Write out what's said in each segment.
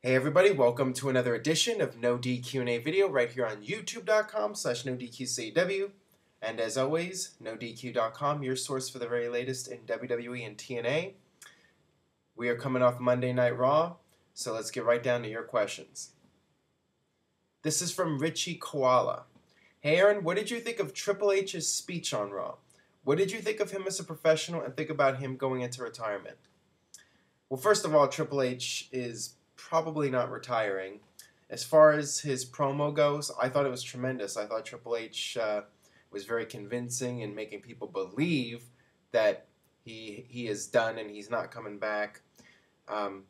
Hey everybody, welcome to another edition of NoDQ&A video right here on youtube.com/NoDQCW. And as always, NoDQ.com, your source for the very latest in WWE and TNA. We are coming off Monday Night Raw, so let's get right down to your questions. This is from Richie Koala. Hey Aaron, what did you think of Triple H's speech on Raw? What did you think of him as a professional and think about him going into retirement? Well, first of all, Triple H is probably not retiring. As far as his promo goes, I thought it was tremendous. I thought Triple H was very convincing in making people believe that he is done and he's not coming back. And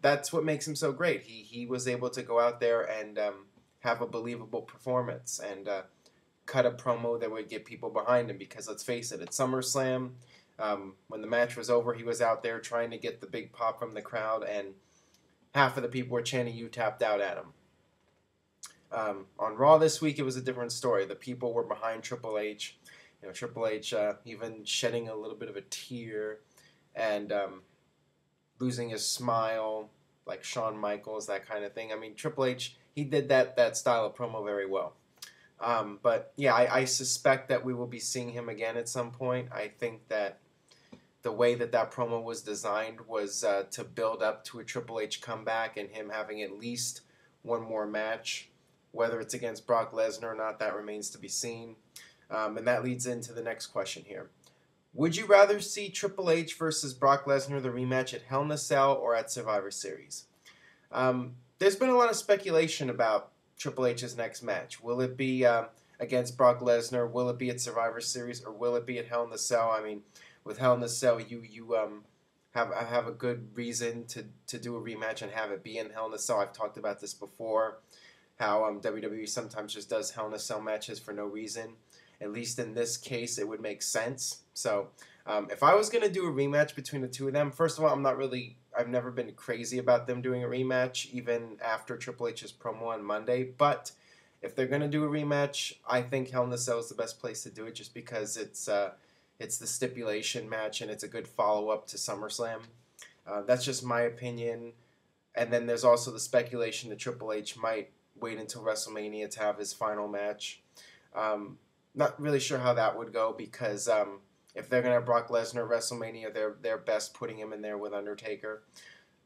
that's what makes him so great. He was able to go out there and have a believable performance and cut a promo that would get people behind him. Because let's face it, at SummerSlam, when the match was over, he was out there trying to get the big pop from the crowd, and half of the people were chanting, "You tapped out" at him. On Raw this week, it was a different story. The people were behind Triple H. You know, Triple H even shedding a little bit of a tear and losing his smile, like Shawn Michaels, that kind of thing. I mean, Triple H, he did that style of promo very well. But yeah, I suspect that we will be seeing him again at some point. I think that the way that promo was designed was to build up to a Triple H comeback and him having at least one more match. Whether it's against Brock Lesnar or not, that remains to be seen. And that leads into the next question here. Would you rather see Triple H versus Brock Lesnar, the rematch, at Hell in a Cell or at Survivor Series? There's been a lot of speculation about Triple H's next match. Will it be against Brock Lesnar? Will it be at Survivor Series? Or will it be at Hell in a Cell? I mean, with Hell in a Cell, you have a good reason to do a rematch and have it be in Hell in a Cell. I've talked about this before, how WWE sometimes just does Hell in a Cell matches for no reason. At least in this case, it would make sense. So if I was going to do a rematch between the two of them, first of all, I've never been crazy about them doing a rematch, even after Triple H's promo on Monday. But if they're going to do a rematch, I think Hell in a Cell is the best place to do it, just because it's the stipulation match and it's a good follow-up to SummerSlam. That's just my opinion. And then there's also the speculation that Triple H might wait until WrestleMania to have his final match. Not really sure how that would go, because if they're going to have Brock Lesnar at WrestleMania, they're best putting him in there with Undertaker.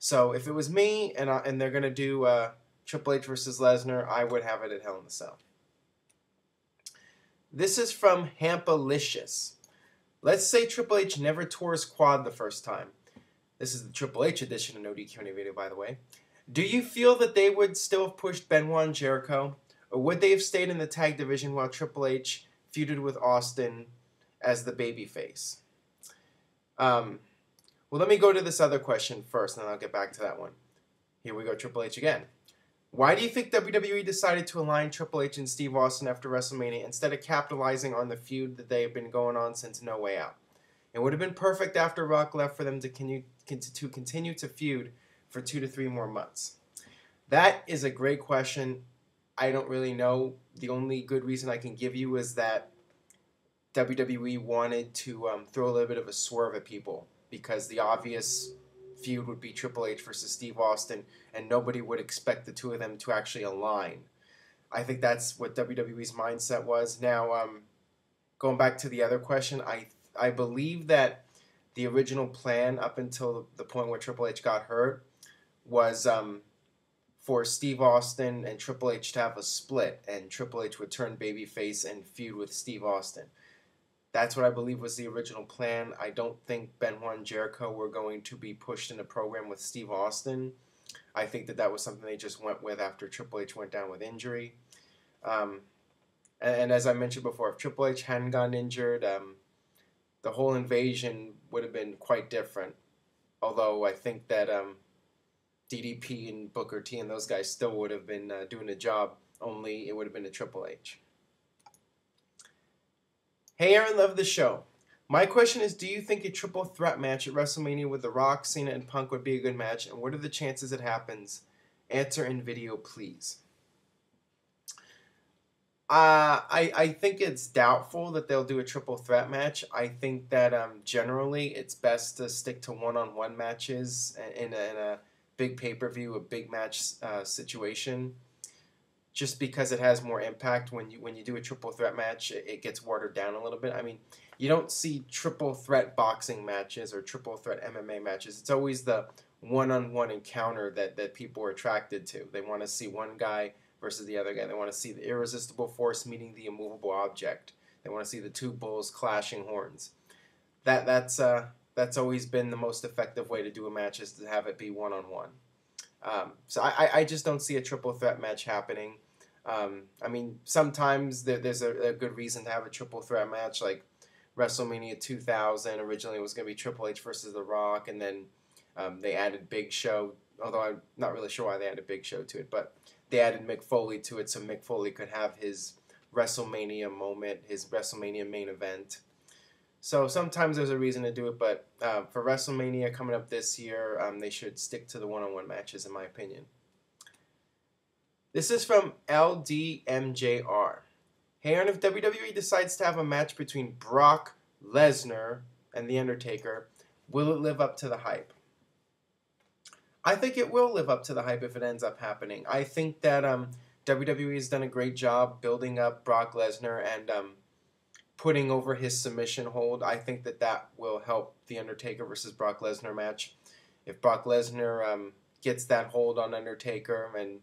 So if it was me and they're going to do Triple H versus Lesnar, I would have it at Hell in a Cell. This is from Hampalicious. Let's say Triple H never tore his quad the first time. This is the Triple H edition of NoDQ&A video, by the way. Do you feel that they would still have pushed Benoit and Jericho? Or would they have stayed in the tag division while Triple H feuded with Austin as the babyface? Well, let me go to this other question first, and then I'll get back to that one. Here we go, Triple H again. Why do you think WWE decided to align Triple H and Steve Austin after WrestleMania instead of capitalizing on the feud that they have been going on since No Way Out? It would have been perfect after Rock left for them to continue to feud for 2 to 3 more months. That is a great question. I don't really know. The only good reason I can give you is that WWE wanted to throw a little bit of a swerve at people, because the obvious feud would be Triple H versus Steve Austin, and nobody would expect the two of them to actually align. I think that's what WWE's mindset was. Now, going back to the other question, I believe that the original plan up until the point where Triple H got hurt was for Steve Austin and Triple H to have a split, and Triple H would turn babyface and feud with Steve Austin. That's what I believe was the original plan. I don't think Benoit and Jericho were going to be pushed in a program with Steve Austin. I think that was something they just went with after Triple H went down with injury. And as I mentioned before, if Triple H hadn't gotten injured, the whole invasion would have been quite different. Although I think that DDP and Booker T and those guys still would have been doing the job, only it would have been a Triple H. Hey Aaron, love the show. My question is, do you think a triple threat match at WrestleMania with The Rock, Cena, and Punk would be a good match, and what are the chances it happens? Answer in video, please. I think it's doubtful that they'll do a triple threat match. I think that generally it's best to stick to one-on-one matches in a big pay-per-view, a big match situation, just because it has more impact. When you do a triple threat match, it gets watered down a little bit. I mean, you don't see triple threat boxing matches or triple threat MMA matches. It's always the one-on-one encounter that people are attracted to. They want to see one guy versus the other guy. They want to see the irresistible force meeting the immovable object. They want to see the two bulls clashing horns. That's always been the most effective way to do a match, is to have it be one-on-one. So I just don't see a triple threat match happening. I mean, sometimes there's a good reason to have a triple threat match, like WrestleMania 2000. Originally it was going to be Triple H versus The Rock, and then they added Big Show, although I'm not really sure why they added Big Show to it, but they added Mick Foley to it so Mick Foley could have his WrestleMania moment, his WrestleMania main event. So sometimes there's a reason to do it, but for WrestleMania coming up this year, they should stick to the one-on-one matches, in my opinion. This is from LDMJR. Hey, Aaron, if WWE decides to have a match between Brock Lesnar and The Undertaker, will it live up to the hype? I think it will live up to the hype if it ends up happening. I think that WWE has done a great job building up Brock Lesnar and putting over his submission hold. I think that will help the Undertaker versus Brock Lesnar match. If Brock Lesnar gets that hold on Undertaker, and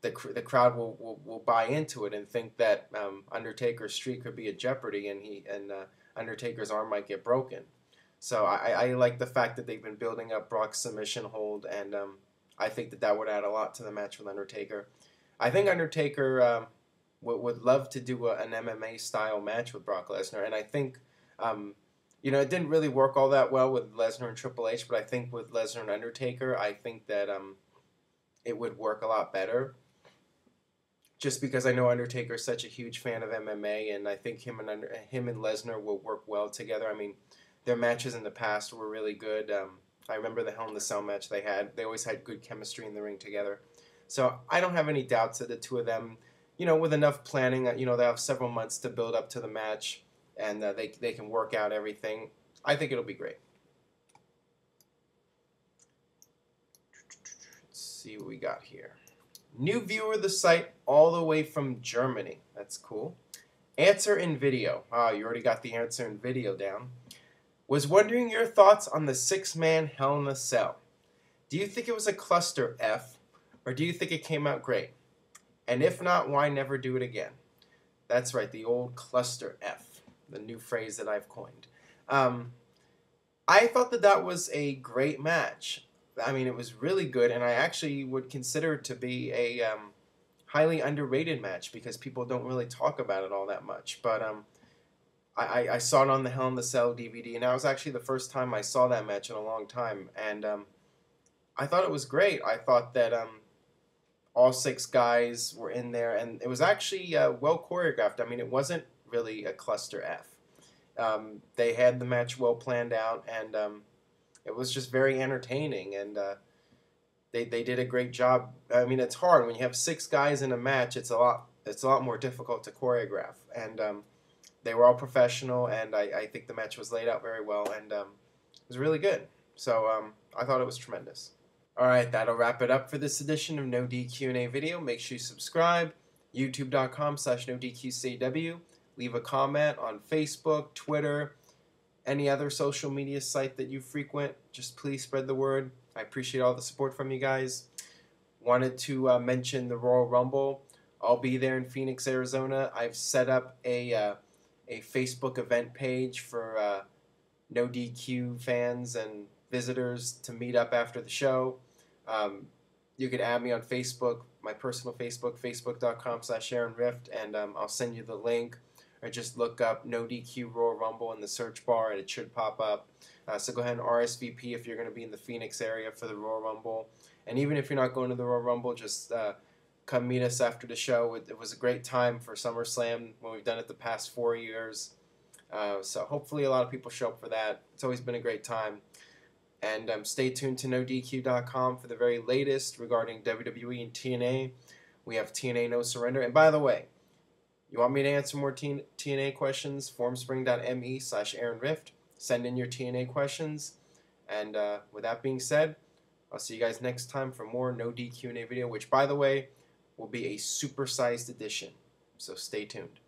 the crowd will buy into it and think that Undertaker's streak could be at jeopardy, and Undertaker's arm might get broken. So I like the fact that they've been building up Brock's submission hold, and I think that would add a lot to the match with Undertaker. I think Undertaker would love to do an MMA style match with Brock Lesnar, and I think it didn't really work all that well with Lesnar and Triple H, but I think with Lesnar and Undertaker, I think that it would work a lot better. Just because I know Undertaker is such a huge fan of MMA, and I think him and Lesnar will work well together. I mean, their matches in the past were really good. I remember the Hell in the Cell match they had. They always had good chemistry in the ring together. So I don't have any doubts that the two of them, with enough planning, they have several months to build up to the match, and they can work out everything. I think it'll be great. Let's see what we got here. New viewer of the site all the way from Germany. That's cool. Answer in video. You already got the answer in video down. Was wondering your thoughts on the 6-man Hell in a Cell. Do you think it was a cluster F, or do you think it came out great? And if not, why never do it again? That's right, the old cluster F, the new phrase that I've coined. I thought that was a great match. I mean, it was really good, and I actually would consider it to be a highly underrated match because people don't really talk about it all that much. But I saw it on the Hell in the Cell DVD, and that was actually the first time I saw that match in a long time. And I thought it was great. I thought that all 6 guys were in there, and it was actually well choreographed. I mean, it wasn't really a cluster F. They had the match well planned out, and it was just very entertaining, and they did a great job. I mean, it's hard when you have 6 guys in a match. It's a lot more difficult to choreograph, and they were all professional, and I think the match was laid out very well, and it was really good. So I thought it was tremendous. All right, that'll wrap it up for this edition of No DQ&A video. Make sure you subscribe, youtube.com/NoDQCW. Leave a comment on Facebook, Twitter, any other social media site that you frequent. Just please spread the word. I appreciate all the support from you guys. Wanted to mention the Royal Rumble. I'll be there in Phoenix, Arizona. I've set up a Facebook event page for No DQ fans and visitors to meet up after the show. You can add me on Facebook, my personal Facebook, facebook.com/AaronRift, and I'll send you the link. Or just look up No DQ Royal Rumble in the search bar, and it should pop up. So go ahead and RSVP if you're going to be in the Phoenix area for the Royal Rumble. And even if you're not going to the Royal Rumble, just come meet us after the show. It was a great time for SummerSlam when we've done it the past 4 years. So hopefully a lot of people show up for that. It's always been a great time. And stay tuned to NoDQ.com for the very latest regarding WWE and TNA. We have TNA No Surrender. And by the way, you want me to answer more TNA questions? Formspring.me/AaronRift. Send in your TNA questions. And with that being said, I'll see you guys next time for more No DQ&A video, which, by the way, will be a supersized edition. So stay tuned.